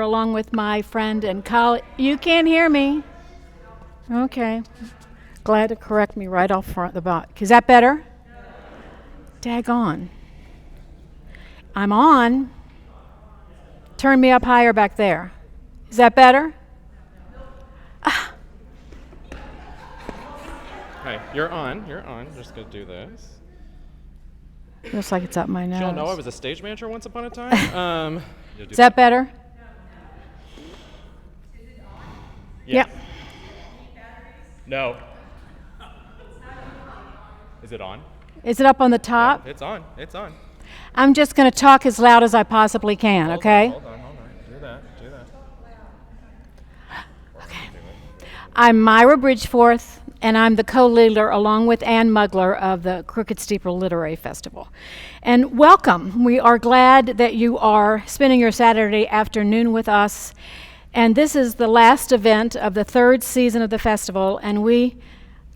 Along with my friend and colleague. You can't hear me? Okay. Glad to correct me right off front the back. Is that better? Daggone. I'm on. Turn me up higher back there. Is that better? Ah. Hey, you're on. Just gonna do this. Looks like it's up my nose. Did y'all know I was a stage manager once upon a time? Is that better? Yeah. Yep. No. Is it on? Is it up on the top? Yeah, it's on. I'm just going to talk as loud as I possibly can, okay? Hold on. Do that. Okay. I'm Myra Bridgforth, and I'm the co-leader along with Ann Mugler of the Crooked Steeple Literary Festival. And welcome. We are glad that you are spending your Saturday afternoon with us. And this is the last event of the third season of the festival, and we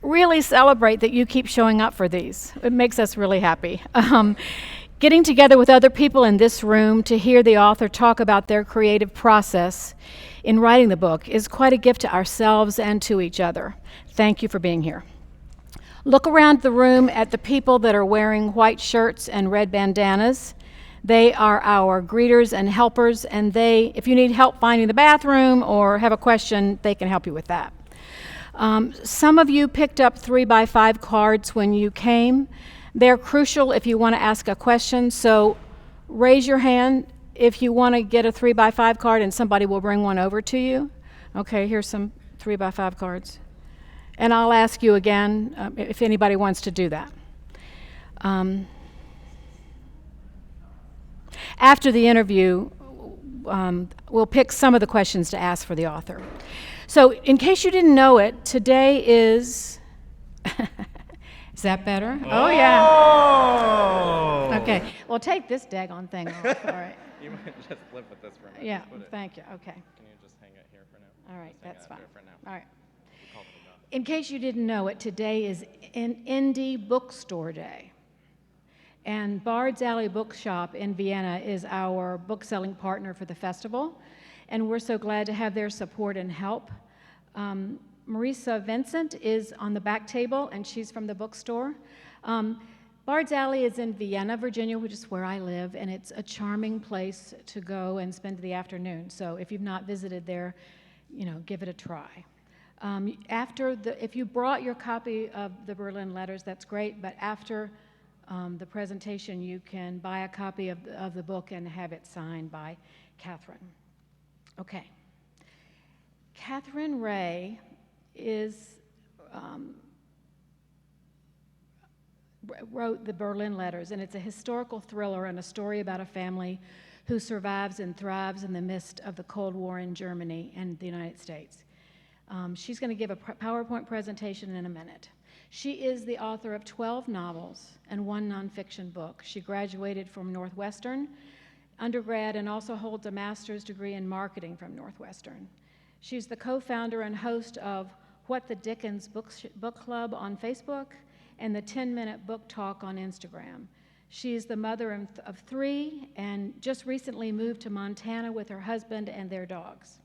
really celebrate that you keep showing up for these. It makes us really happy. Getting together with other people in this room to hear the author talk about their creative process in writing the book is quite a gift to ourselves and to each other. Thank you for being here. Look around the room at the people that are wearing white shirts and red bandanas. They are our greeters and helpers, and if you need help finding the bathroom or have a question, they can help you with that. Some of you picked up 3x5 cards when you came. They're crucial if you want to ask a question, so raise your hand if you want to get a 3x5 card and somebody will bring one over to you. Okay, here's some 3x5 cards. And I'll ask you again if anybody wants to do that. After the interview, we'll pick some of the questions to ask for the author. So in case you didn't know it, today is... Is that better? Oh, yeah. Okay. Well, take this daggone thing off. All right. You might just live with this for a minute. Yeah, thank you. Okay. Can you just hang it here for now? All right, that's fine. For now. All right. In case you didn't know it, today is an indie bookstore day. And Bard's Alley Bookshop in Vienna is our book-selling partner for the festival, and we're so glad to have their support and help. Marisa Vincent is on the back table, and she's from the bookstore. Bard's Alley is in Vienna, Virginia, which is where I live, and it's a charming place to go and spend the afternoon. So if you've not visited there, give it a try. If you brought your copy of the Berlin Letters, that's great, but after the presentation, you can buy a copy of the book and have it signed by Katherine. Okay. Katherine Reay wrote the Berlin Letters, and it's a historical thriller and a story about a family who survives and thrives in the midst of the Cold War in Germany and the United States. She's going to give a PowerPoint presentation in a minute. She is the author of 12 novels and 1 nonfiction book. She graduated from Northwestern undergrad and also holds a master's degree in marketing from Northwestern. She's the co-founder and host of What the Dickens Book Club on Facebook and the 10-Minute Book Talk on Instagram. She's the mother of 3 and just recently moved to Montana with her husband and their dogs.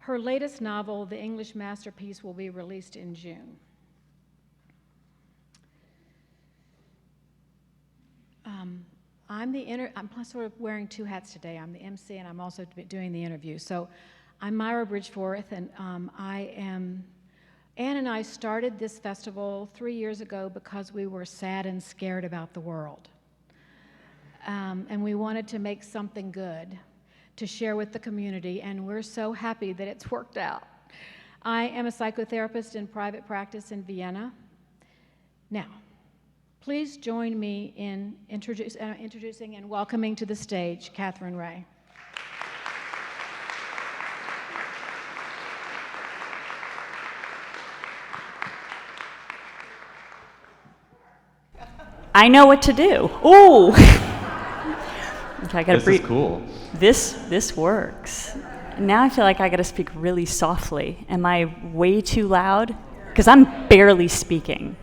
Her latest novel, The English Masterpiece, will be released in June. I'm sort of wearing 2 hats today. I'm the MC and I'm also doing the interview. So I'm Myra Bridgforth, and Ann and I started this festival 3 years ago because we were sad and scared about the world. And we wanted to make something good to share with the community, and we're so happy that it's worked out. I am a psychotherapist in private practice in Vienna. Now, please join me in introducing and welcoming to the stage Katherine Reay. I know what to do. Ooh. Okay, I gotta This breathe. is cool. This works. Now I feel like I gotta speak really softly. Am I way too loud? Because I'm barely speaking.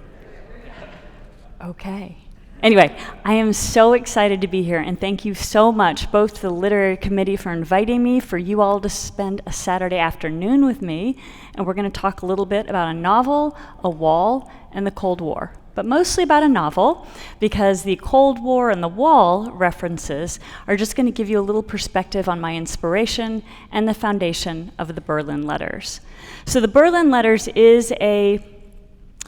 Okay. Anyway, I am so excited to be here, and thank you so much, both to the Literary Committee for inviting me, for you all to spend a Saturday afternoon with me, and we're going to talk a little bit about a novel, a wall, and the Cold War. But mostly about a novel, because the Cold War and the wall references are just going to give you a little perspective on my inspiration and the foundation of the Berlin Letters. So the Berlin Letters is a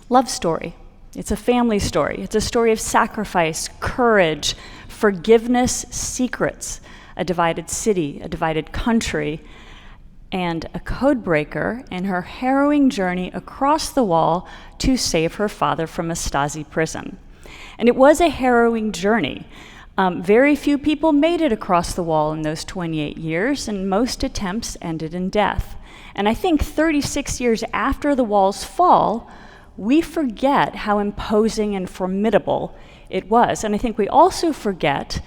love story. It's a family story. It's a story of sacrifice, courage, forgiveness, secrets, a divided city, a divided country, and a codebreaker in her harrowing journey across the wall to save her father from a Stasi prison. And it was a harrowing journey. Very few people made it across the wall in those 28 years, and most attempts ended in death. And I think 36 years after the wall's fall, we forget how imposing and formidable it was. And I think we also forget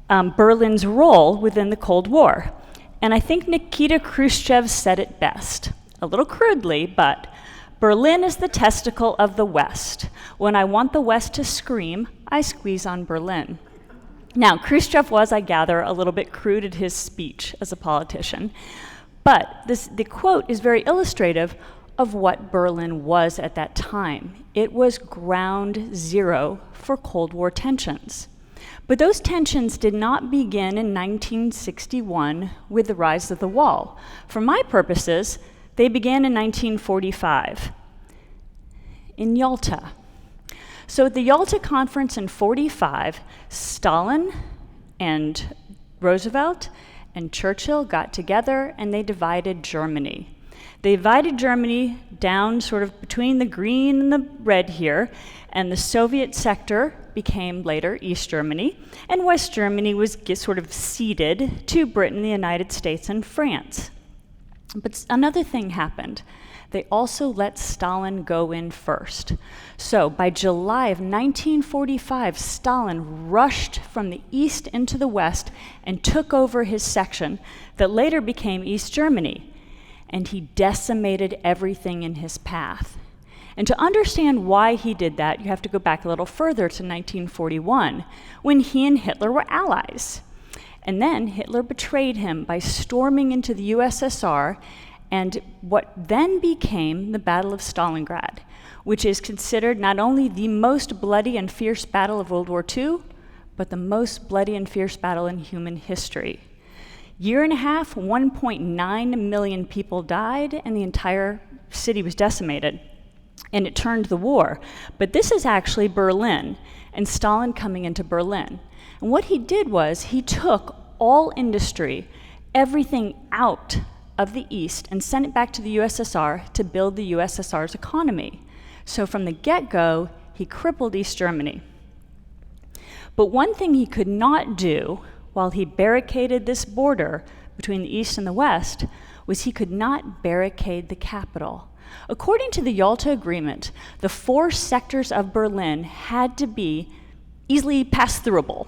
Berlin's role within the Cold War. And I think Nikita Khrushchev said it best, a little crudely, but Berlin is the testicle of the West. When I want the West to scream, I squeeze on Berlin. Now, Khrushchev was, I gather, a little bit crude at his speech as a politician, but the quote is very illustrative of what Berlin was at that time. It was ground zero for Cold War tensions. But those tensions did not begin in 1961 with the rise of the wall. For my purposes, they began in 1945 in Yalta. So at the Yalta Conference in 45, Stalin and Roosevelt and Churchill got together and they divided Germany. They divided Germany down sort of between the green and the red here, and the Soviet sector became later East Germany, and West Germany was sort of ceded to Britain, the United States, and France. But another thing happened. They also let Stalin go in first. So by July of 1945, Stalin rushed from the east into the west and took over his section that later became East Germany. And he decimated everything in his path. And to understand why he did that, you have to go back a little further to 1941, when he and Hitler were allies. And then Hitler betrayed him by storming into the USSR and what then became the Battle of Stalingrad, which is considered not only the most bloody and fierce battle of World War II, but the most bloody and fierce battle in human history. Year and a half, 1.9 million people died, and the entire city was decimated. And it turned the war. But this is actually Berlin, and Stalin coming into Berlin. And what he did was he took all industry, everything out of the East, and sent it back to the USSR to build the USSR's economy. So from the get-go, he crippled East Germany. But one thing he could not do while he barricaded this border between the East and the West was he could not barricade the capital. According to the Yalta Agreement, the 4 sectors of Berlin had to be easily pass-throughable.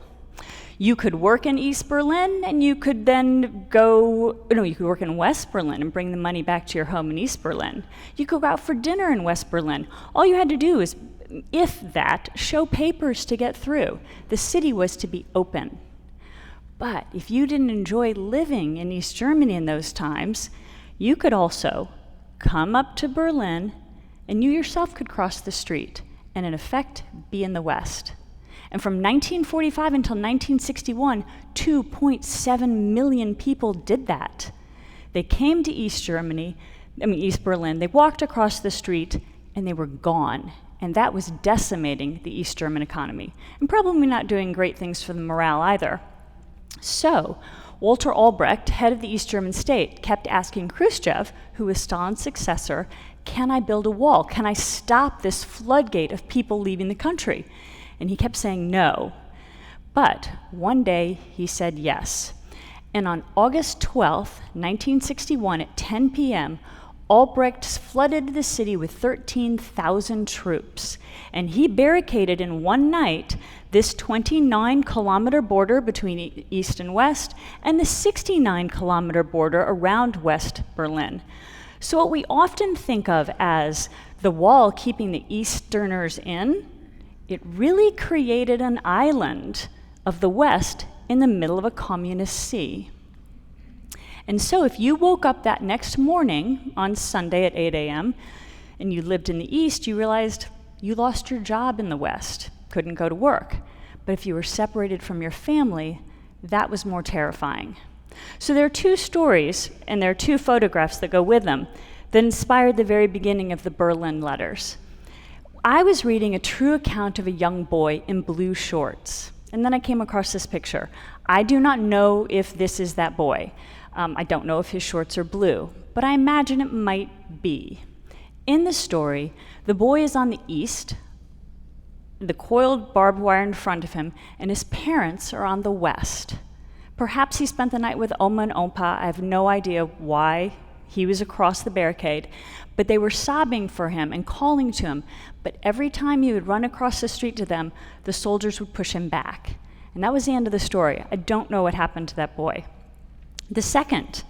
You could work in East Berlin, and you could then you could work in West Berlin and bring the money back to your home in East Berlin. You could go out for dinner in West Berlin. All you had to do is, if that, show papers to get through. The city was to be open. But if you didn't enjoy living in East Germany in those times, you could also come up to Berlin, and you yourself could cross the street and, in effect, be in the West. And from 1945 until 1961, 2.7 million people did that. They came to East Berlin, they walked across the street, and they were gone. And that was decimating the East German economy, and probably not doing great things for the morale either. So, Walter Albrecht, head of the East German state, kept asking Khrushchev, who was Stalin's successor, can I build a wall? Can I stop this floodgate of people leaving the country? And he kept saying no. But one day he said yes. And on August 12th, 1961, at 10 p.m., Albrecht flooded the city with 13,000 troops, and he barricaded in one night this 29-kilometer border between East and West and the 69-kilometer border around West Berlin. So what we often think of as the wall keeping the Easterners in it really created an island of the West in the middle of a communist sea. And so if you woke up that next morning on Sunday at 8 a.m. and you lived in the East, you realized you lost your job in the West, couldn't go to work. But if you were separated from your family, that was more terrifying. So there are two stories, and there are two photographs that go with them, that inspired the very beginning of the Berlin letters. I was reading a true account of a young boy in blue shorts, and then I came across this picture. I do not know if this is that boy. I don't know if his shorts are blue, but I imagine it might be. In the story, the boy is on the east, the coiled barbed wire in front of him, and his parents are on the west. Perhaps he spent the night with Oma and Opa. I have no idea why he was across the barricade, but they were sobbing for him and calling to him. But every time he would run across the street to them, the soldiers would push him back. And that was the end of the story. I don't know what happened to that boy. The second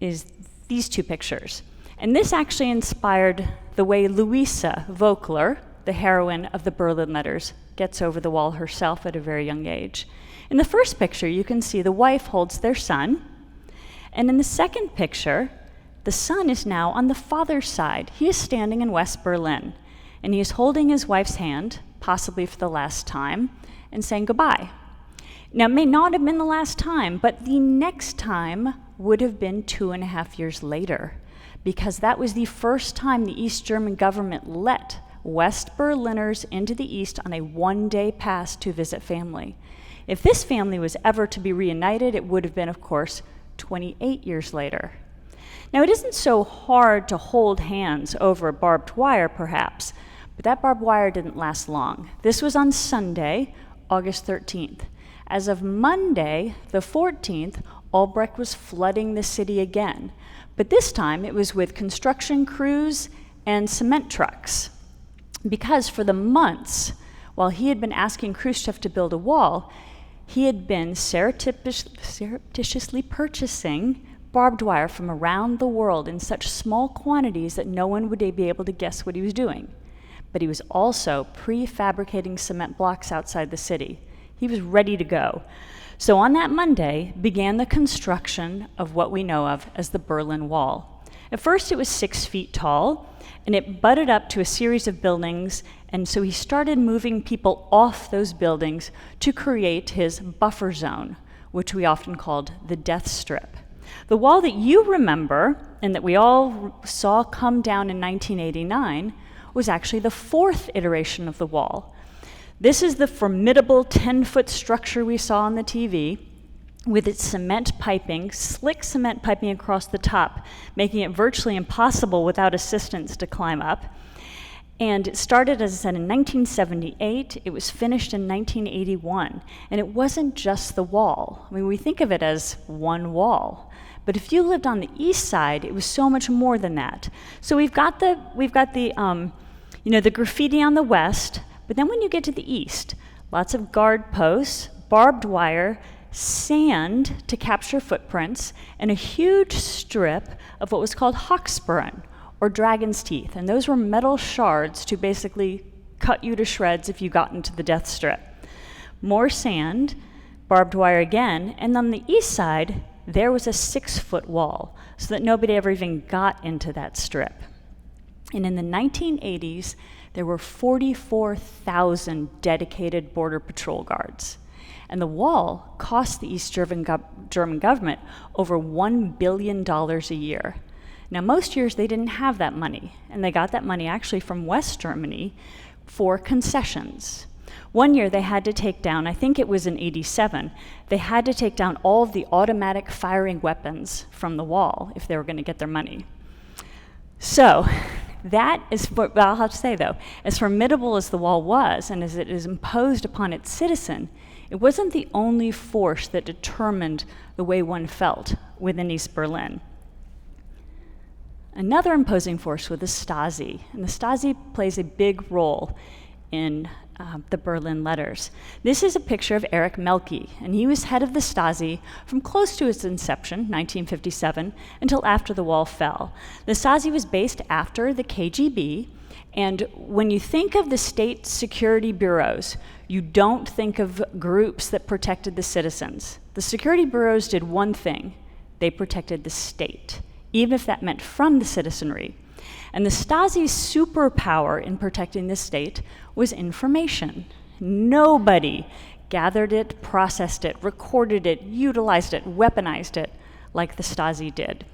is these two pictures. And this actually inspired the way Louisa Vogler, the heroine of the Berlin letters, gets over the wall herself at a very young age. In the first picture, you can see the wife holds their son. And in the second picture, the son is now on the father's side. He is standing in West Berlin, and he is holding his wife's hand, possibly for the last time, and saying goodbye. Now, it may not have been the last time, but the next time would have been 2.5 years later, because that was the first time the East German government let West Berliners into the East on a one-day pass to visit family. If this family was ever to be reunited, it would have been, of course, 28 years later. Now, it isn't so hard to hold hands over barbed wire, perhaps, but that barbed wire didn't last long. This was on Sunday, August 13th. As of Monday, the 14th, Albrecht was flooding the city again, but this time it was with construction crews and cement trucks. Because for the months, while he had been asking Khrushchev to build a wall, he had been surreptitiously purchasing barbed wire from around the world in such small quantities that no one would be able to guess what he was doing. But he was also prefabricating cement blocks outside the city. He was ready to go. So on that Monday began the construction of what we know of as the Berlin Wall. At first it was 6 feet tall, and it butted up to a series of buildings, and so he started moving people off those buildings to create his buffer zone, which we often called the death strip. The wall that you remember, and that we all saw come down in 1989, was actually the fourth iteration of the wall. This is the formidable 10-foot structure we saw on the TV with its cement piping, slick cement piping across the top, making it virtually impossible without assistance to climb up. And it started, as I said, in 1978. It was finished in 1981. And it wasn't just the wall. I mean, we think of it as one wall. But if you lived on the east side, it was so much more than that. So we've got the graffiti on the west. But then when you get to the east, lots of guard posts, barbed wire, sand to capture footprints, and a huge strip of what was called Hackspuren, or dragon's teeth. And those were metal shards to basically cut you to shreds if you got into the death strip. More sand, barbed wire again, and on the east side, there was a 6-foot wall, so that nobody ever even got into that strip. And in the 1980s, there were 44,000 dedicated Border Patrol guards. And the wall cost the East German government over $1 billion a year. Now, most years they didn't have that money, and they got that money actually from West Germany for concessions. One year they had to take down, I think it was in '87, they had to take down all of the automatic firing weapons from the wall if they were going to get their money. So, that is what I'll have to say, though. As formidable as the wall was, and as it is imposed upon its citizen, it wasn't the only force that determined the way one felt within East Berlin. Another imposing force was the Stasi, and the Stasi plays a big role in the Berlin letters. This is a picture of Erich Mielke, and he was head of the Stasi from close to its inception, 1957, until after the wall fell. The Stasi was based after the KGB, And when you think of the state security bureaus, you don't think of groups that protected the citizens. The security bureaus did one thing: they protected the state, even if that meant from the citizenry. And the Stasi's superpower in protecting the state was information. Nobody gathered it, processed it, recorded it, utilized it, weaponized it like the Stasi did.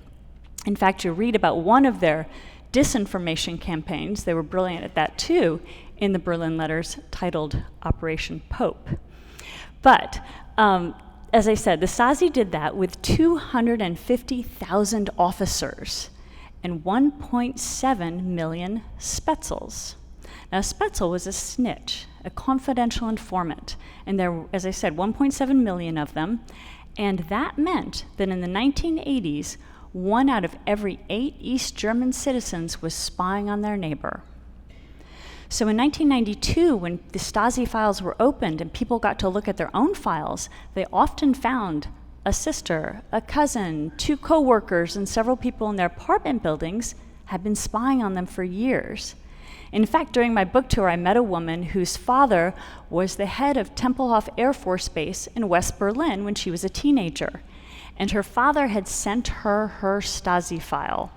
In fact, you read about one of their disinformation campaigns, they were brilliant at that too, in the Berlin Letters titled Operation Pope. But as I said, the Stasi did that with 250,000 officers and 1.7 million Spetzels. Now, Spetzel was a snitch, a confidential informant, and there were, as I said, 1.7 million of them, and that meant that in the 1980s, 1 out of every 8 East German citizens was spying on their neighbor. So in 1992, when the Stasi files were opened and people got to look at their own files, they often found a sister, a cousin, 2 co-workers, and several people in their apartment buildings had been spying on them for years. In fact, during my book tour, I met a woman whose father was the head of Tempelhof Air Force Base in West Berlin when she was a teenager. And her father had sent her her Stasi file.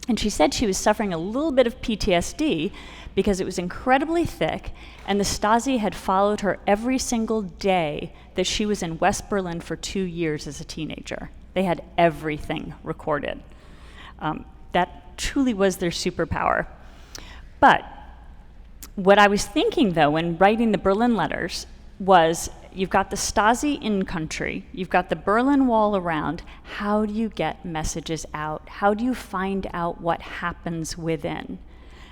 And she said she was suffering a little bit of PTSD because it was incredibly thick, and the Stasi had followed her every single day that she was in West Berlin for 2 years as a teenager. They had everything recorded. That truly was their superpower. But what I was thinking, though, when writing the Berlin Letters was, you've got the Stasi in country, you've got the Berlin Wall around. How do you get messages out? How do you find out what happens within?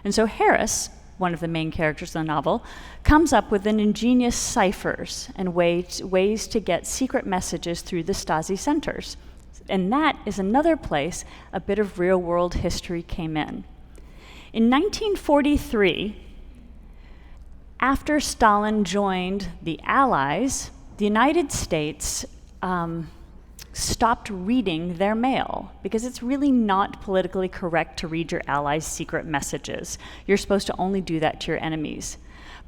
And so Harris, one of the main characters in the novel, comes up with an ingenious ciphers and ways to get secret messages through the Stasi centers. And that is another place a bit of real-world history came in. In 1943, after Stalin joined the Allies, the United States stopped reading their mail because it's really not politically correct to read your allies' secret messages. You're supposed to only do that to your enemies.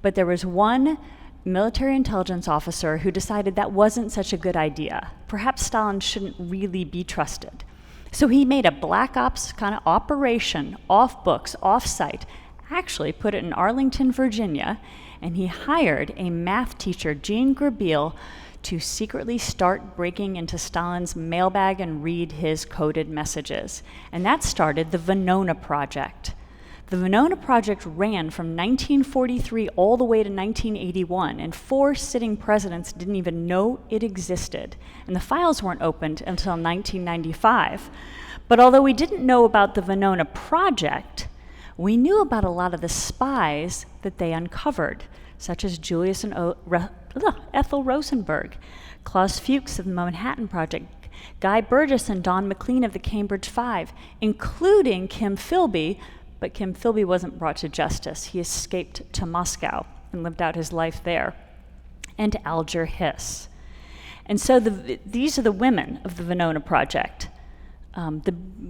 But there was one military intelligence officer who decided that wasn't such a good idea. Perhaps Stalin shouldn't really be trusted. So he made a black ops kind of operation, off books, off site, actually put it in Arlington, Virginia, and he hired a math teacher, Jean Grabeel, to secretly start breaking into Stalin's mailbag and read his coded messages. And that started the Venona Project. The Venona Project ran from 1943 all the way to 1981, and 4 sitting presidents didn't even know it existed. And the files weren't opened until 1995. But although we didn't know about the Venona Project, we knew about a lot of the spies that they uncovered, such as Julius and Ethel Rosenberg, Klaus Fuchs of the Manhattan Project, Guy Burgess and Don McLean of the Cambridge Five, including Kim Philby, but Kim Philby wasn't brought to justice. He escaped to Moscow and lived out his life there, and Alger Hiss. And so these are the women of the Venona Project.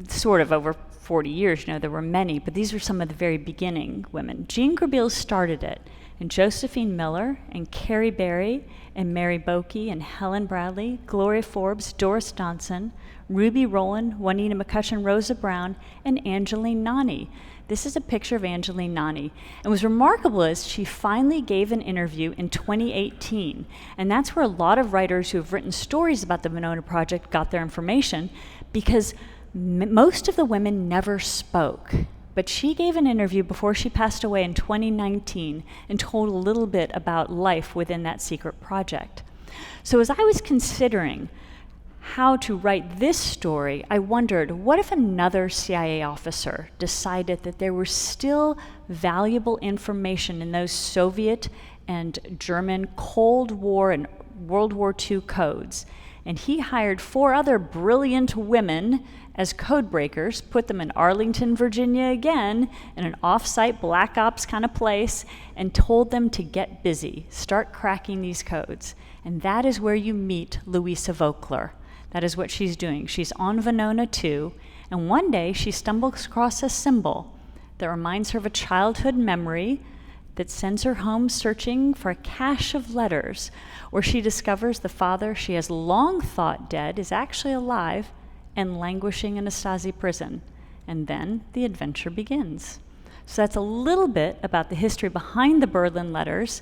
Sort of over 40 years, there were many, but these were some of the very beginning women. Jean Grabeel started it, and Josephine Miller, and Carrie Berry, and Mary Bokey, and Helen Bradley, Gloria Forbes, Doris Johnson, Ruby Rowland, Juanita McCutcheon, Rosa Brown, and Angeline Nani. This is a picture of Angeline Nani. And what's remarkable is she finally gave an interview in 2018. And that's where a lot of writers who have written stories about the Venona Project got their information, because most of the women never spoke. But she gave an interview before she passed away in 2019 and told a little bit about life within that secret project. So as I was considering how to write this story, I wondered, what if another CIA officer decided that there was still valuable information in those Soviet and German Cold War and World War II codes? And he hired 4 other brilliant women as code breakers, put them in Arlington, Virginia again, in an off-site black ops kind of place, and told them to get busy, start cracking these codes. And that is where you meet Louisa Vogler. That is what she's doing. She's on Venona 2, and one day she stumbles across a symbol that reminds her of a childhood memory that sends her home searching for a cache of letters where she discovers the father she has long thought dead is actually alive and languishing in a Stasi prison. And then the adventure begins. So that's a little bit about the history behind the Berlin letters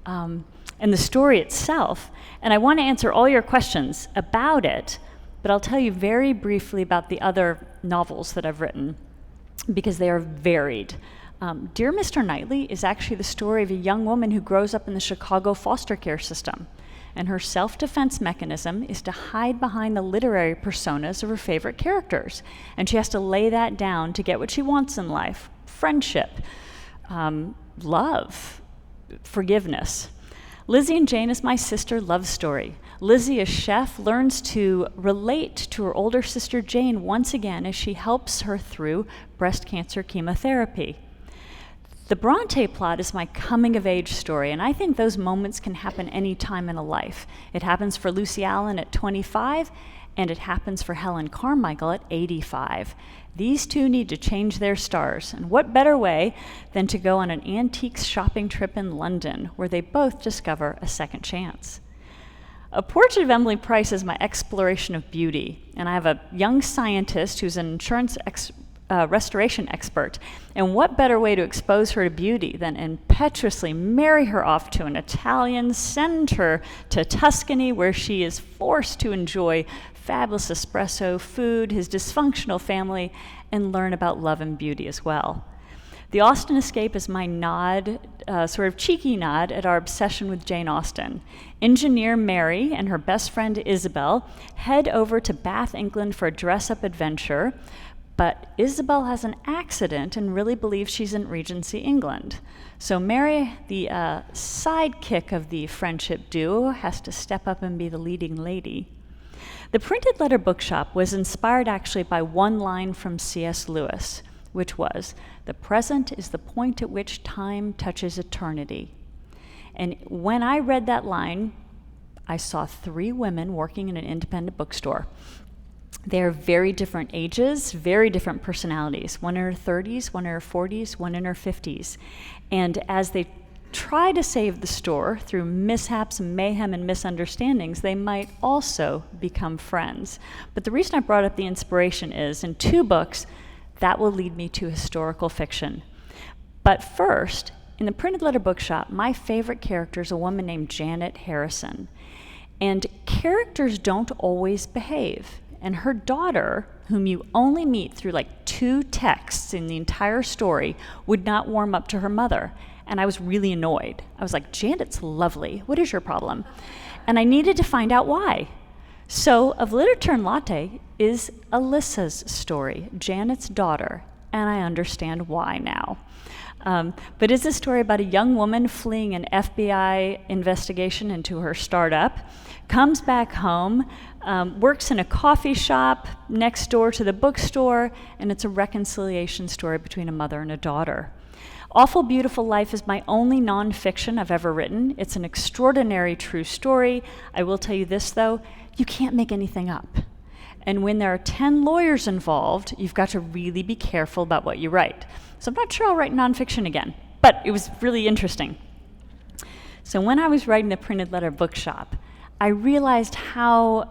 and the story itself. And I want to answer all your questions about it, but I'll tell you very briefly about the other novels that I've written because they are varied. Dear Mr. Knightley is actually the story of a young woman who grows up in the Chicago foster care system, and her self-defense mechanism is to hide behind the literary personas of her favorite characters, and she has to lay that down to get what she wants in life: friendship, love, forgiveness. Lizzie and Jane is my sister love story. Lizzie, a chef, learns to relate to her older sister Jane once again as she helps her through breast cancer chemotherapy. The Bronte plot is my coming-of-age story, and I think those moments can happen any time in a life. It happens for Lucy Allen at 25, and it happens for Helen Carmichael at 85. These two need to change their stars, and what better way than to go on an antiques shopping trip in London, where they both discover a second chance. A Portrait of Emily Price is my exploration of beauty, and I have a young scientist who's an insurance restoration expert, and what better way to expose her to beauty than impetuously marry her off to an Italian, send her to Tuscany where she is forced to enjoy fabulous espresso, food, his dysfunctional family, and learn about love and beauty as well. The Austen Escape is my nod, sort of cheeky nod at our obsession with Jane Austen. Engineer Mary and her best friend Isabel head over to Bath, England for a dress-up adventure, but Isabel has an accident and really believes she's in Regency, England. So Mary, the sidekick of the friendship duo, has to step up and be the leading lady. The Printed Letter Bookshop was inspired actually by one line from C.S. Lewis, which was, "The present is the point at which time touches eternity." And when I read that line, I saw 3 women working in an independent bookstore. They're very different ages, very different personalities. One in her 30s, one in her 40s, one in her 50s. And as they try to save the store through mishaps, mayhem, and misunderstandings, they might also become friends. But the reason I brought up the inspiration is, in 2 books, that will lead me to historical fiction. But first, in the Printed Letter Bookshop, my favorite character is a woman named Janet Harrison. And characters don't always behave. And her daughter, whom you only meet through like 2 texts in the entire story, would not warm up to her mother. And I was really annoyed. I was like, Janet's lovely. What is your problem? And I needed to find out why. So, Of Literature and Latte is Alyssa's story, Janet's daughter, and I understand why now. But it's a story about a young woman fleeing an FBI investigation into her startup, comes back home, works in a coffee shop next door to the bookstore, and it's a reconciliation story between a mother and a daughter. Awful Beautiful Life is my only nonfiction I've ever written. It's an extraordinary true story. I will tell you this, though, you can't make anything up. And when there are 10 lawyers involved, you've got to really be careful about what you write. So I'm not sure I'll write nonfiction again, but it was really interesting. So when I was writing the Printed Letter Bookshop, I realized how,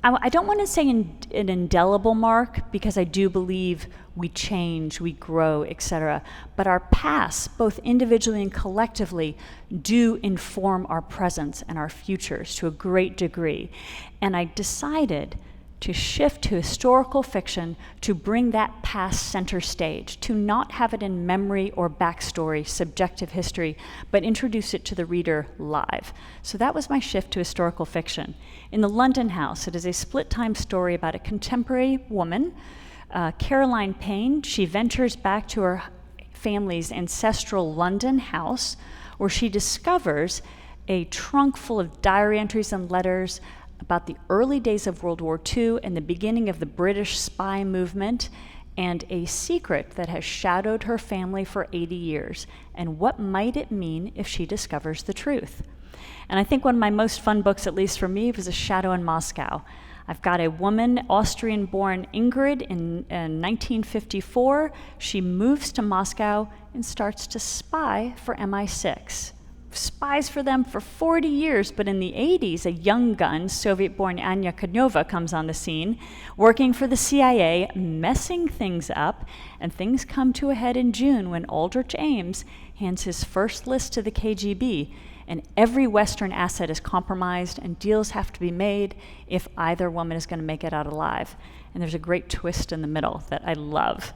I don't want to say an indelible mark, because I do believe we change, we grow, etc. But our pasts, both individually and collectively, do inform our presence and our futures to a great degree. And I decided to shift to historical fiction to bring that past center stage, to not have it in memory or backstory, subjective history, but introduce it to the reader live. So that was my shift to historical fiction. In The London House, it is a split-time story about a contemporary woman, Caroline Payne. She ventures back to her family's ancestral London house, where she discovers a trunk full of diary entries and letters about the early days of World War II and the beginning of the British spy movement, and a secret that has shadowed her family for 80 years. And what might it mean if she discovers the truth? And I think one of my most fun books, at least for me, was A Shadow in Moscow. I've got a woman, Austrian-born Ingrid, in 1954. She moves to Moscow and starts to spy for MI6. Spies for them for 40 years, but in the 80s, a young gun, Soviet-born Anya Koneva, comes on the scene, working for the CIA, messing things up, and things come to a head in June when Aldrich Ames hands his first list to the KGB, and every Western asset is compromised, and deals have to be made if either woman is going to make it out alive. And there's a great twist in the middle that I love.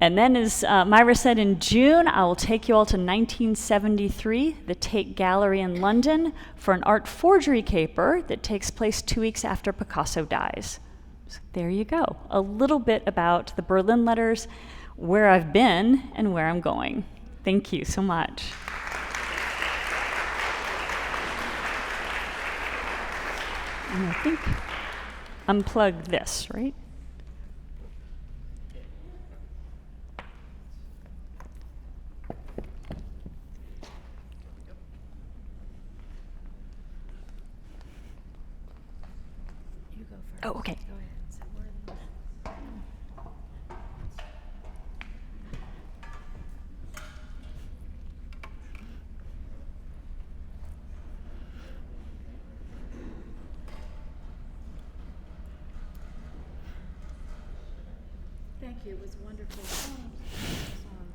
And then, as Myra said, in June, I will take you all to 1973, the Tate Gallery in London, for an art forgery caper that takes place 2 weeks after Picasso dies. So there you go. A little bit about the Berlin Letters, where I've been, and where I'm going. Thank you so much. And I think unplug this, right? Oh, okay. Thank you. It was wonderful. It's on.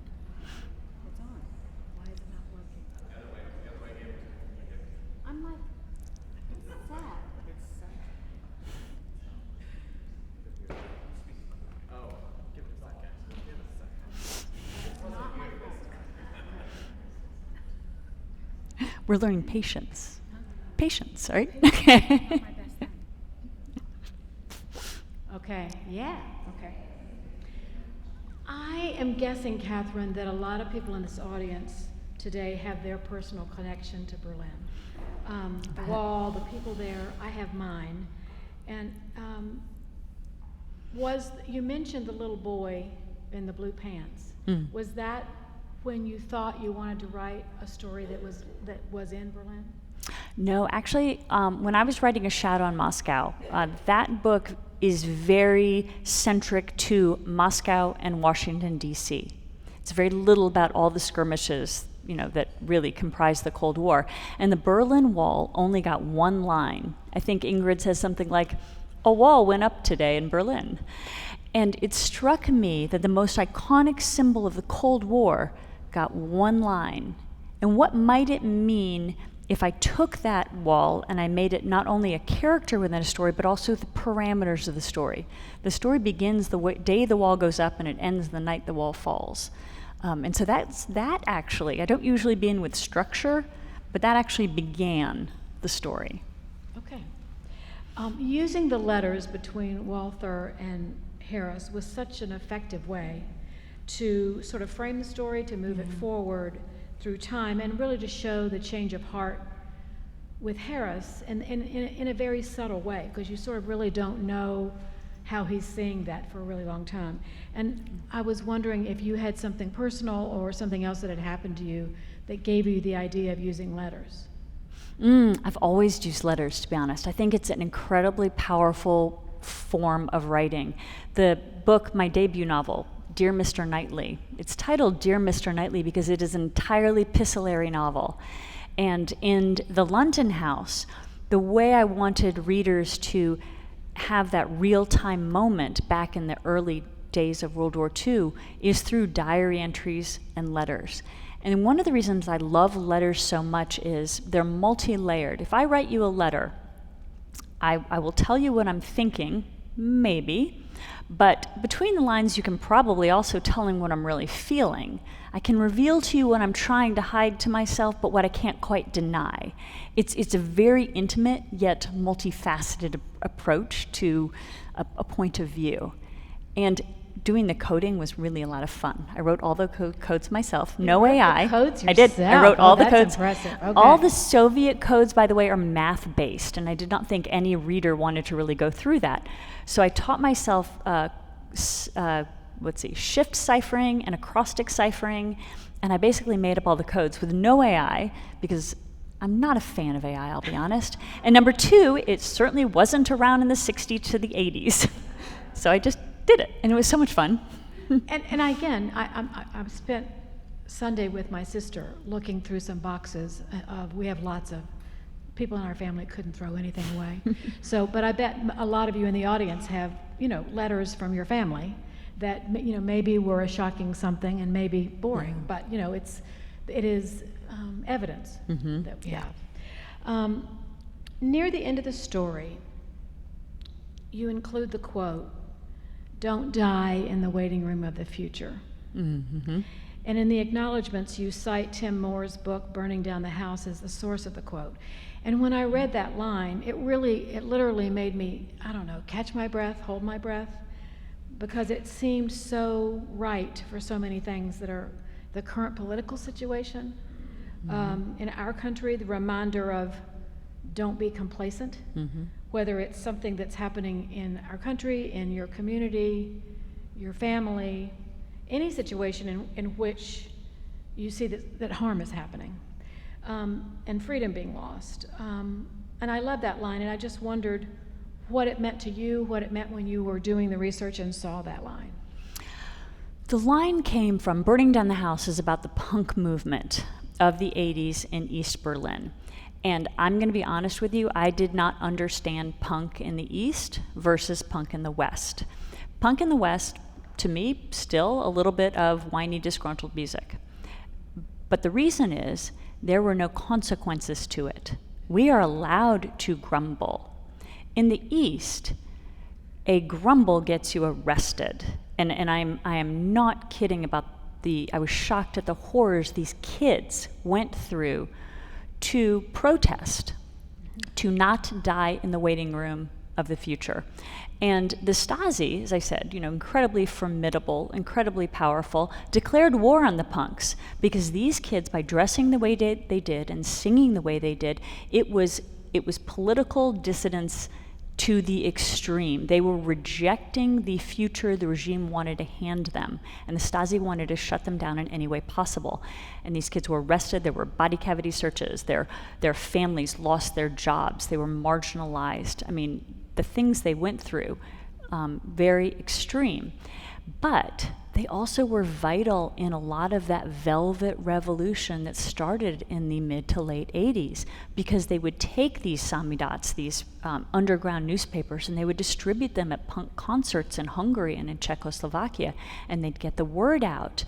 Why is it not working? The other way. I'm like, sad. Oh, give it a second. It's not my fault. We're learning patience. Patience, right? Okay. Okay, yeah, okay. I am guessing, Katherine, that a lot of people in this audience today have their personal connection to Berlin. The wall, the people there, I have mine. And you mentioned the little boy in the blue pants. Was that when you thought you wanted to write a story that was in Berlin? No, actually, when I was writing A Shadow on Moscow, that book is very centric to Moscow and Washington, D.C. It's very little about all the skirmishes, that really comprise the Cold War. And the Berlin Wall only got one line. I think Ingrid says something like, "A wall went up today in Berlin." And it struck me that the most iconic symbol of the Cold War got one line. And what might it mean if I took that wall and I made it not only a character within a story, but also the parameters of the story? The story begins the day the wall goes up and it ends the night the wall falls. And so that actually, I don't usually begin with structure, but that actually began the story. Okay. Using the letters between Walther and Harris was such an effective way to sort of frame the story, to move it forward through time, and really to show the change of heart with Harris in a very subtle way, because you sort of really don't know how he's seeing that for a really long time. And I was wondering if you had something personal or something else that had happened to you that gave you the idea of using letters. I've always used letters, to be honest. I think it's an incredibly powerful form of writing. The book, my debut novel, Dear Mr. Knightley. It's titled Dear Mr. Knightley because it is an entirely epistolary novel. And in the London house, the way I wanted readers to have that real-time moment back in the early days of World War II is through diary entries and letters. And one of the reasons I love letters so much is they're multi-layered. If I write you a letter, I will tell you what I'm thinking, maybe, but between the lines you can probably also tell me what I'm really feeling. I can reveal to you what I'm trying to hide to myself, but what I can't quite deny. It's a very intimate yet multifaceted approach to a point of view. And doing the coding was really a lot of fun. I wrote all the codes myself. No AI. Codes I did. I wrote all the codes. Impressive. Okay. All the Soviet codes, by the way, are math-based, and I did not think any reader wanted to really go through that. So I taught myself shift ciphering and acrostic ciphering, and I basically made up all the codes with no AI because I'm not a fan of AI, I'll be honest. And number two, it certainly wasn't around in the 60s to the 80s. So I just did it, and it was so much fun. And again, I've spent Sunday with my sister looking through some boxes. We have lots of people in our family couldn't throw anything away. But I bet a lot of you in the audience have, letters from your family that, maybe were a shocking something and maybe boring, but, it is evidence that we have. Near the end of the story, you include the quote, "Don't die in the waiting room of the future." And in the acknowledgments, you cite Tim Moore's book, Burning Down the House, as the source of the quote. And when I read that line, it literally made me, catch my breath, hold my breath, because it seemed so right for so many things that are the current political situation in our country, the reminder of don't be complacent, whether it's something that's happening in our country, in your community, your family, any situation in which you see that harm is happening and freedom being lost. And I love that line, and I just wondered what it meant to you, what it meant when you were doing the research and saw that line. The line came from Burning Down the House is about the punk movement of the 80s in East Berlin. And I'm going to be honest with you, I did not understand punk in the East versus punk in the West. Punk in the West, to me, still a little bit of whiny, disgruntled music. But the reason is there were no consequences to it. We are allowed to grumble. In the East, a grumble gets you arrested. And I am not kidding about I was shocked at the horrors these kids went through to protest, to not die in the waiting room of the future. And the Stasi, as I said, incredibly formidable, incredibly powerful, declared war on the punks because these kids, by dressing the way they did and singing the way they did, it was political dissidence to the extreme. They were rejecting the future the regime wanted to hand them, and the Stasi wanted to shut them down in any way possible. And these kids were arrested, there were body cavity searches, their families lost their jobs, they were marginalized. I mean, the things they went through, very extreme. But they also were vital in a lot of that velvet revolution that started in the mid to late 80s, because they would take these samizdates, these underground newspapers, and they would distribute them at punk concerts in Hungary and in Czechoslovakia, and they'd get the word out.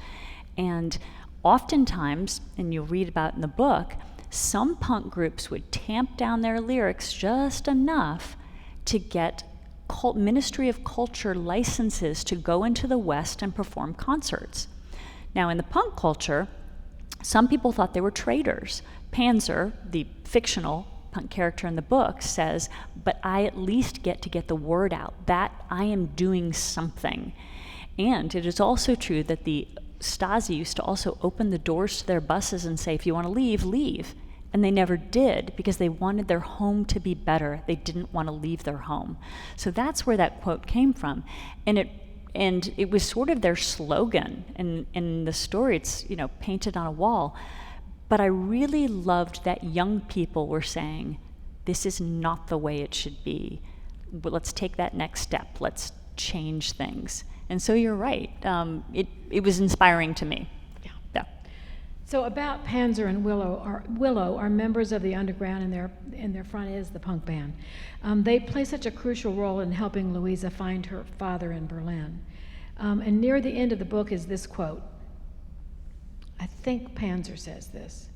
And oftentimes, and you'll read about in the book, some punk groups would tamp down their lyrics just enough to get Ministry of Culture licenses to go into the West and perform concerts. Now, in the punk culture, some people thought they were traitors. Panzer, the fictional punk character in the book, says, but I at least get to get the word out that I am doing something. And it is also true that the Stasi used to also open the doors to their buses and say, if you want to leave, leave. And they never did because they wanted their home to be better. They didn't want to leave their home. So that's where that quote came from. And it was sort of their slogan. And in the story, it's painted on a wall. But I really loved that young people were saying, this is not the way it should be. But let's take that next step. Let's change things. And so you're right. It was inspiring to me. So about Panzer and Willow are members of the underground, and in their front is the punk band. They play such a crucial role in helping Louisa find her father in Berlin. And near the end of the book is this quote. I think Panzer says this.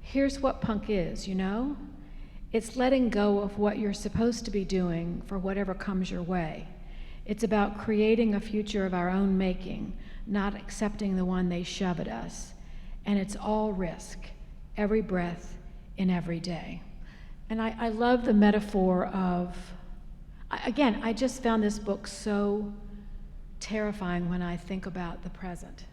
Here's what punk is, It's letting go of what you're supposed to be doing for whatever comes your way. It's about creating a future of our own making, not accepting the one they shove at us. And it's all risk, every breath in every day. And I love the metaphor of, again, I just found this book so terrifying when I think about the present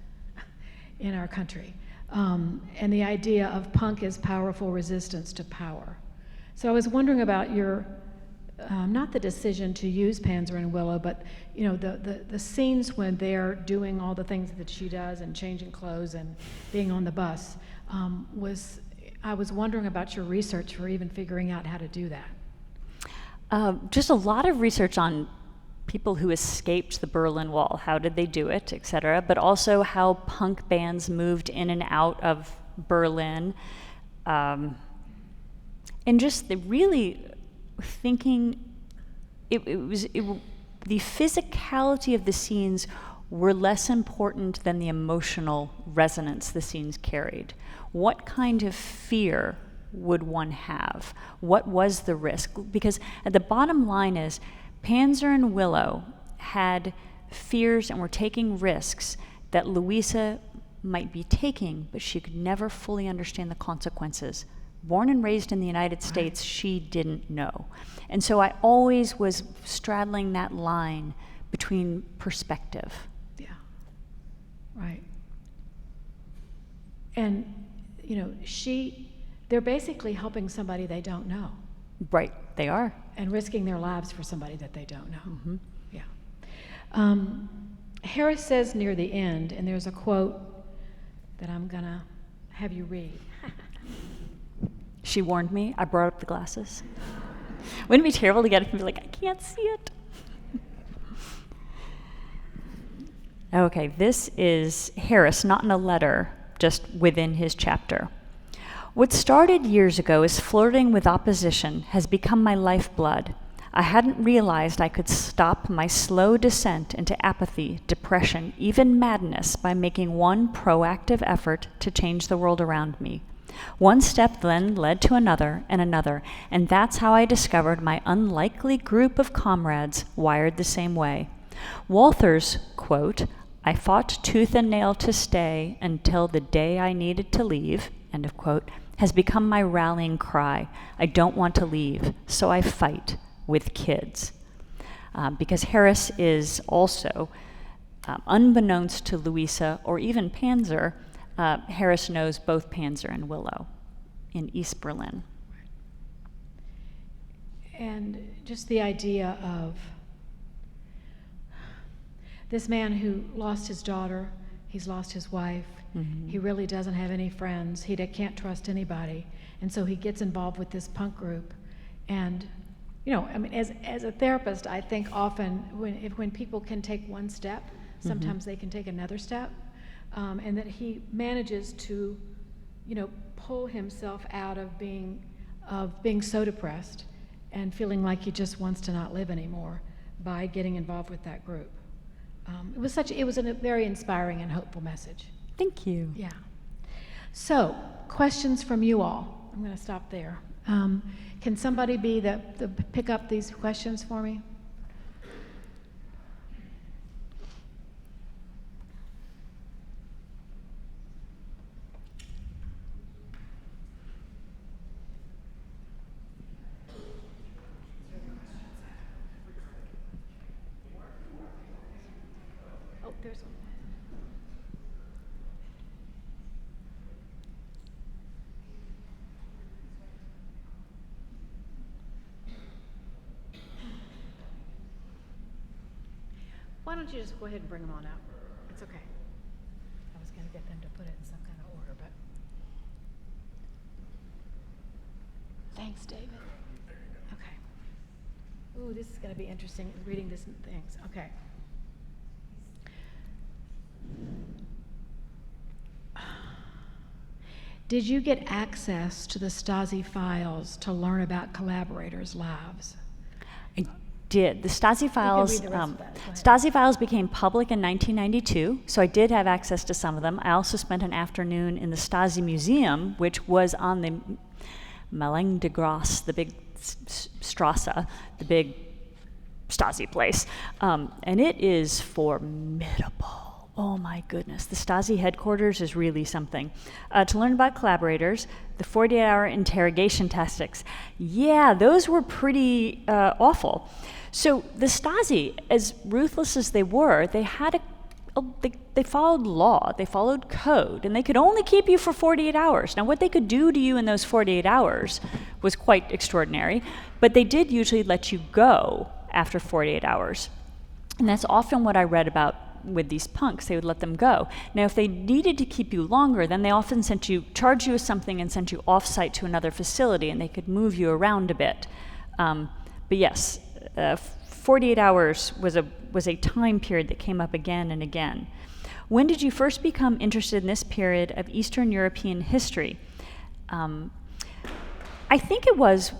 in our country. And the idea of punk as powerful resistance to power. So I was wondering about your, not the decision to use Panzer and Willow, but the scenes when they're doing all the things that she does and changing clothes and being on the bus I was wondering about your research for even figuring out how to do that. Just a lot of research on people who escaped the Berlin Wall. How did they do it, et cetera, but also how punk bands moved in and out of Berlin. And just really thinking, the physicality of the scenes were less important than the emotional resonance the scenes carried. What kind of fear would one have? What was the risk? Because at the bottom line is, Panzer and Willow had fears and were taking risks that Louisa might be taking, but she could never fully understand the consequences. Born and raised in the United States, she didn't know. And so I always was straddling that line between perspective. Yeah, right. And, they're basically helping somebody they don't know. Right, they are. And risking their lives for somebody that they don't know. Mm-hmm. Yeah. Harris says near the end, and there's a quote that I'm going to have you read. She warned me. I brought up the glasses. Wouldn't it be terrible to get up and be like, I can't see it? Okay, this is Harris, not in a letter, just within his chapter. What started years ago as flirting with opposition has become my lifeblood. I hadn't realized I could stop my slow descent into apathy, depression, even madness by making one proactive effort to change the world around me. One step then led to another, and that's how I discovered my unlikely group of comrades wired the same way. Walther's quote, "I fought tooth and nail to stay until the day I needed to leave," end of quote, has become my rallying cry. I don't want to leave, so I fight with kids. Because Harris is also, unbeknownst to Louisa or even Panzer, Harris knows both Panzer and Willow in East Berlin. And just the idea of this man who lost his daughter, he's lost his wife, he really doesn't have any friends, he can't trust anybody, and so he gets involved with this punk group. And as a therapist, I think often when people can take one step, sometimes they can take another step, and that he manages to, pull himself out of being so depressed and feeling like he just wants to not live anymore by getting involved with that group. It was a very inspiring and hopeful message. Thank you. Yeah. So, questions from you all. I'm going to stop there. Can somebody pick up these questions for me? Oh, there's one. Why don't you just go ahead and bring them on out? It's okay. I was going to get them to put it in some kind of order, but... Thanks, David. Okay. Ooh, this is going to be interesting, reading these things. Okay. Did you get access to the Stasi files to learn about collaborators' lives? I did. The Stasi files, read the rest of that. Go ahead. Stasi files became public in 1992, so I did have access to some of them. I also spent an afternoon in the Stasi Museum, which was on the Maling de Grasse, the big Strasse, the big Stasi place, and it is formidable. Oh my goodness, the Stasi headquarters is really something. To learn about collaborators, the 48-hour interrogation tactics, yeah, those were pretty awful. So the Stasi, as ruthless as they were, they had they followed law, they followed code, and they could only keep you for 48 hours. Now, what they could do to you in those 48 hours was quite extraordinary, but they did usually let you go after 48 hours. And that's often what I read about with these punks, they would let them go. Now, if they needed to keep you longer, then they often charged you with something and sent you off-site to another facility, and they could move you around a bit. But yes, 48 hours was a time period that came up again and again. When did you first become interested in this period of Eastern European history? I think it was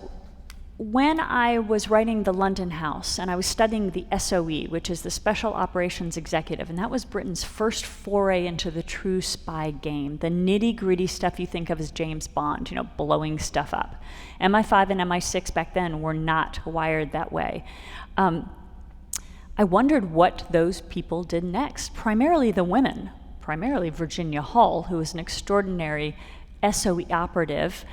when I was writing The London House, and I was studying the SOE, which is the Special Operations Executive, and that was Britain's first foray into the true spy game, the nitty-gritty stuff you think of as James Bond, blowing stuff up. MI5 and MI6 back then were not wired that way. I wondered what those people did next, primarily the women, primarily Virginia Hall, who was an extraordinary SOE operative,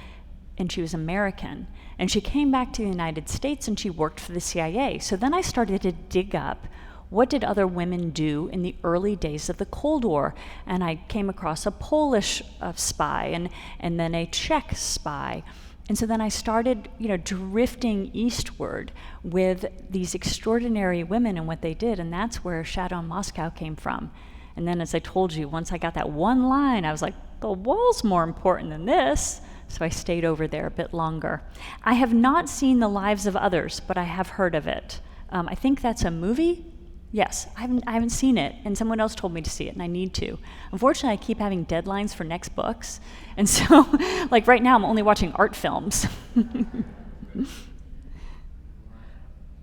and she was American. And she came back to the United States and she worked for the CIA. So then I started to dig up what did other women do in the early days of the Cold War. And I came across a Polish spy and then a Czech spy. And so then I started, drifting eastward with these extraordinary women and what they did. And that's where Shadow in Moscow came from. And then, as I told you, once I got that one line, I was like, the wall's more important than this. So I stayed over there a bit longer. I have not seen The Lives of Others, but I have heard of it. I think that's a movie. Yes, I haven't seen it, and someone else told me to see it, and I need to. Unfortunately, I keep having deadlines for next books, and so, right now, I'm only watching art films.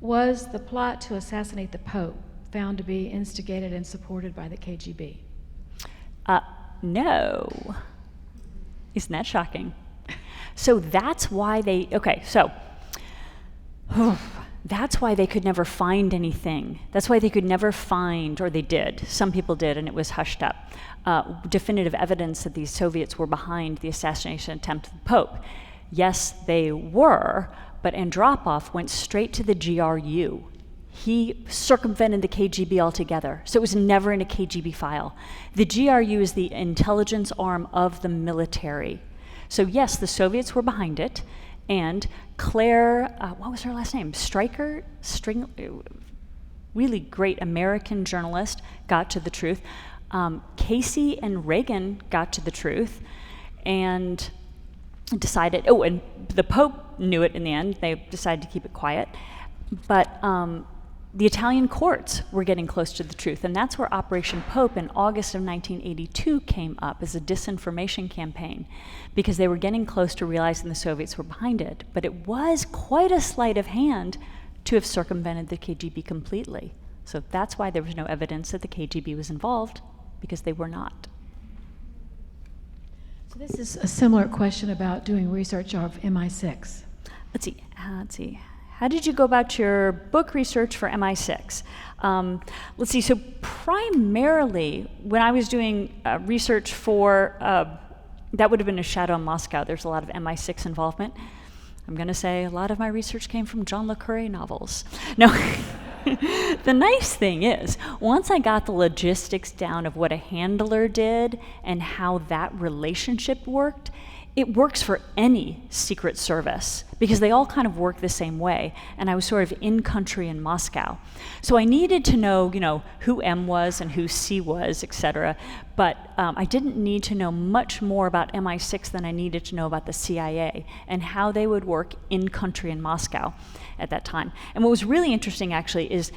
Was the plot to assassinate the Pope found to be instigated and supported by the KGB? No. Isn't that shocking? So that's why that's why they could never find anything. That's why they could never find, or they did, some people did, and it was hushed up, definitive evidence that these Soviets were behind the assassination attempt of the Pope. Yes, they were, but Andropov went straight to the GRU. He circumvented the KGB altogether, so it was never in a KGB file. The GRU is the intelligence arm of the military. So yes, the Soviets were behind it, and Claire, what was her last name? Really great American journalist, got to the truth. Casey and Reagan got to the truth and decided, and the Pope knew it in the end, they decided to keep it quiet, but the Italian courts were getting close to the truth, and that's where Operation Pope in August of 1982 came up as a disinformation campaign, because they were getting close to realizing the Soviets were behind it. But it was quite a sleight of hand to have circumvented the KGB completely. So that's why there was no evidence that the KGB was involved, because they were not. So this is a similar question about doing research of MI6. Let's see. How did you go about your book research for MI6? Let's see, so primarily when I was doing research for, that would have been a Shadow in Moscow, there's a lot of MI6 involvement. I'm gonna say a lot of my research came from John le Carré novels. No, the nice thing is, once I got the logistics down of what a handler did and how that relationship worked, it works for any secret service because they all kind of work the same way. And I was sort of in country in Moscow. So I needed to know, who M was and who C was, et cetera. But I didn't need to know much more about MI6 than I needed to know about the CIA and how they would work in country in Moscow at that time. And what was really interesting actually is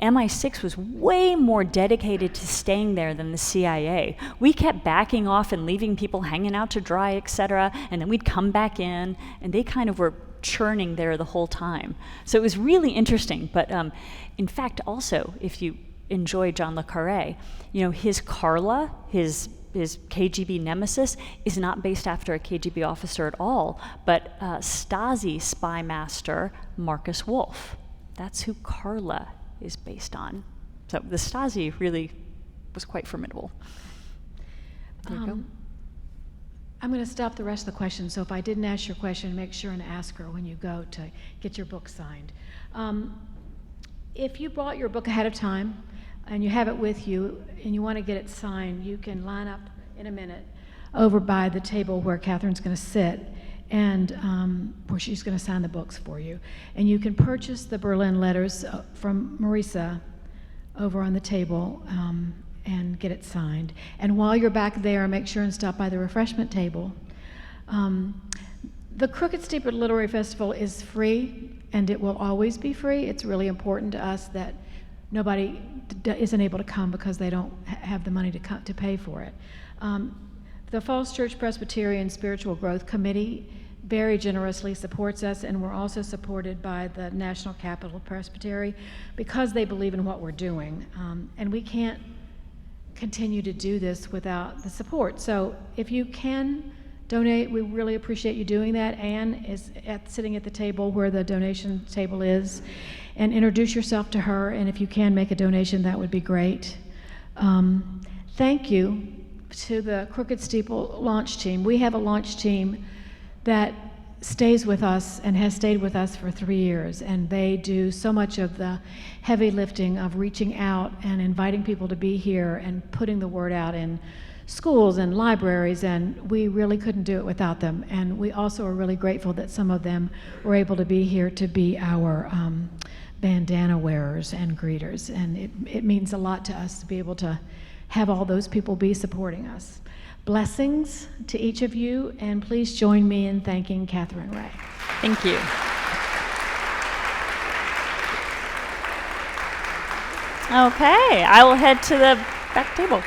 MI6 was way more dedicated to staying there than the CIA. We kept backing off and leaving people hanging out to dry, et cetera, and then we'd come back in, and they kind of were churning there the whole time. So it was really interesting, but in fact, also, if you enjoy John le Carré, his Carla, his KGB nemesis, is not based after a KGB officer at all, but Stasi spy master Marcus Wolf. That's who Carla is based on. So the Stasi really was quite formidable. There you go. I'm going to stop the rest of the questions, so if I didn't ask your question, make sure and ask her when you go to get your book signed. If you bought your book ahead of time and you have it with you and you want to get it signed, you can line up in a minute over by the table where Catherine's going to sit and where she's going to sign the books for you. And you can purchase the Berlin letters from Marisa over on the table and get it signed. And while you're back there, make sure and stop by the refreshment table. The Crooked Steeple Literary Festival is free, and it will always be free. It's really important to us that nobody isn't able to come because they don't have the money to pay for it. The Falls Church Presbyterian Spiritual Growth Committee very generously supports us, and we're also supported by the National Capital Presbytery because they believe in what we're doing. And we can't continue to do this without the support. So if you can donate, we really appreciate you doing that. Anne is sitting at the table where the donation table is, and introduce yourself to her, and if you can make a donation, that would be great. Thank you to the Crooked Steeple launch team. We have a launch team that stays with us and has stayed with us for 3 years, and they do so much of the heavy lifting of reaching out and inviting people to be here and putting the word out in schools and libraries, and we really couldn't do it without them. And we also are really grateful that some of them were able to be here to be our bandana wearers and greeters, and it means a lot to us to be able to have all those people be supporting us. Blessings to each of you, and please join me in thanking Katherine Reay. Thank you. Okay, I will head to the back table.